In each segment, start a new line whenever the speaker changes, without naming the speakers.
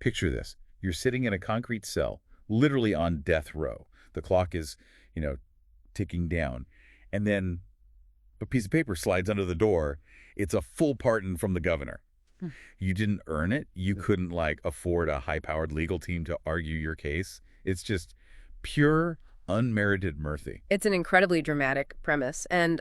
Picture this. You're sitting in a concrete cell, literally on death row. The clock is, ticking down. And then a piece of paper slides under the door. It's a full pardon from the governor.
Hmm.
You didn't earn it. You couldn't, afford a high-powered legal team to argue your case. It's just pure, unmerited mercy.
It's an incredibly dramatic premise, and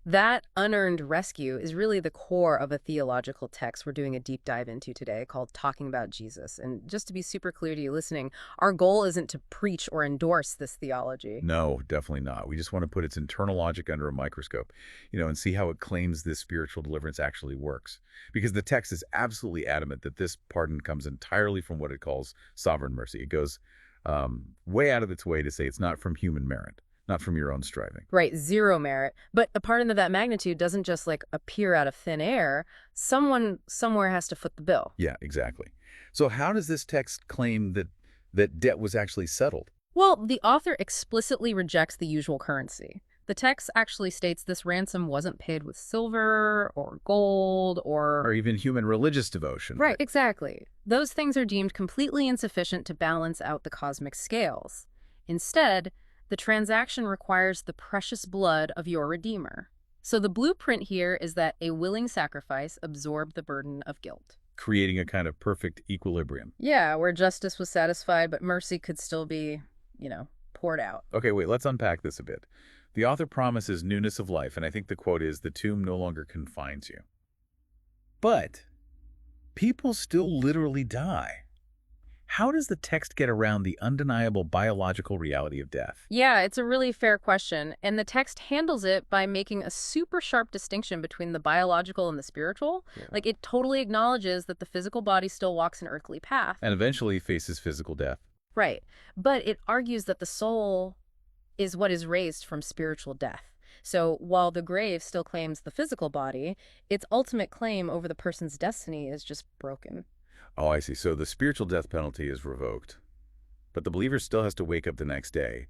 that unearned rescue is really the core of a theological text we're doing a deep dive into today called Talking About Jesus. And just to be super clear to you listening, our goal isn't to preach or endorse this theology.
No, definitely not. We just want to put its internal logic under a microscope, and see how it claims this spiritual deliverance actually works. Because the text is absolutely adamant that this pardon comes entirely from what it calls sovereign mercy. It goes way out of its way to say it's not from human merit, not from your own striving.
Right, zero merit. But a pardon of that magnitude doesn't just appear out of thin air. Someone somewhere has to foot the bill.
Yeah, exactly. So how does this text claim that debt was actually settled?
Well, the author explicitly rejects the usual currency. The text actually states this ransom wasn't paid with silver or gold
Or even human religious devotion.
Right, exactly. Those things are deemed completely insufficient to balance out the cosmic scales. Instead, the transaction requires the precious blood of your Redeemer. So the blueprint here is that a willing sacrifice absorbed the burden of guilt.
Creating a kind of perfect equilibrium.
Yeah, where justice was satisfied, but mercy could still be, poured out.
Okay, wait, let's unpack this a bit. The author promises newness of life, and I think the quote is, "The tomb no longer confines you." But people still literally die. How does the text get around the undeniable biological reality of death?
Yeah, it's a really fair question, and the text handles it by making a super sharp distinction between the biological and the spiritual.
Yeah.
It totally acknowledges that the physical body still walks an earthly path.
And eventually faces physical death.
Right, but it argues that the soul is what is raised from spiritual death. So while the grave still claims the physical body, its ultimate claim over the person's destiny is just broken.
Oh, I see. So the spiritual death penalty is revoked. But the believer still has to wake up the next day.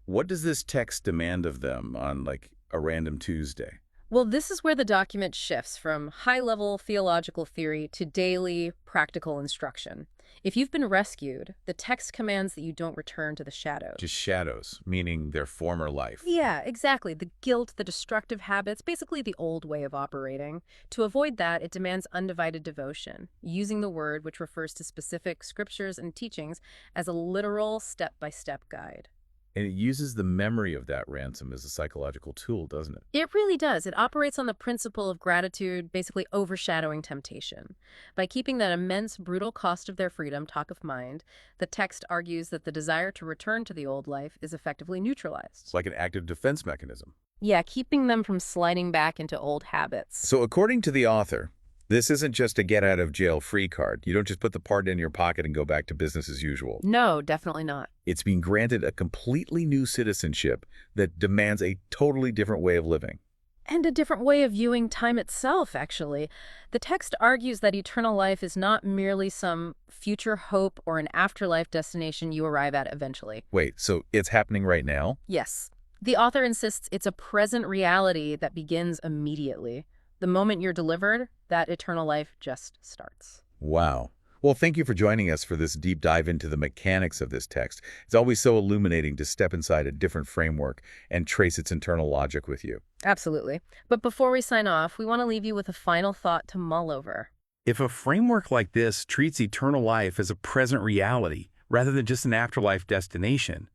What does this text demand of them on, a random Tuesday?
Well, this is where the document shifts from high-level theological theory to daily, practical instruction. If you've been rescued, the text commands that you don't return to the shadows.
Just shadows, meaning their former life.
Yeah, exactly. The guilt, the destructive habits, basically the old way of operating. To avoid that, it demands undivided devotion, using the word, which refers to specific scriptures and teachings, as a literal step-by-step guide.
And it uses the memory of that ransom as a psychological tool, doesn't it?
It really does. It operates on the principle of gratitude, basically overshadowing temptation. By keeping that immense, brutal cost of their freedom top of mind, the text argues that the desire to return to the old life is effectively neutralized.
It's like an active defense mechanism.
Yeah, keeping them from sliding back into old habits.
So according to the author, this isn't just a get-out-of-jail-free card. You don't just put the pardon in your pocket and go back to business as usual.
No, definitely not.
It's being granted a completely new citizenship that demands a totally different way of living.
And a different way of viewing time itself, actually. The text argues that eternal life is not merely some future hope or an afterlife destination you arrive at eventually.
Wait, so it's happening right now?
Yes. The author insists it's a present reality that begins immediately. The moment you're delivered, that eternal life just starts.
Wow. Well, thank you for joining us for this deep dive into the mechanics of this text. It's always so illuminating to step inside a different framework and trace its internal logic with you.
Absolutely. But before we sign off, we want to leave you with a final thought to mull over.
If a framework like this treats eternal life as a present reality rather than just an afterlife destination,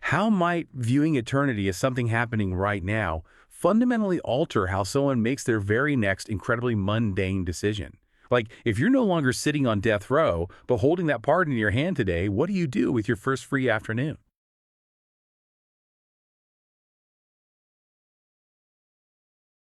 how might viewing eternity as something happening right now fundamentally alter how someone makes their very next incredibly mundane decision? If you're no longer sitting on death row, but holding that pardon in your hand today, what do you do with your first free afternoon?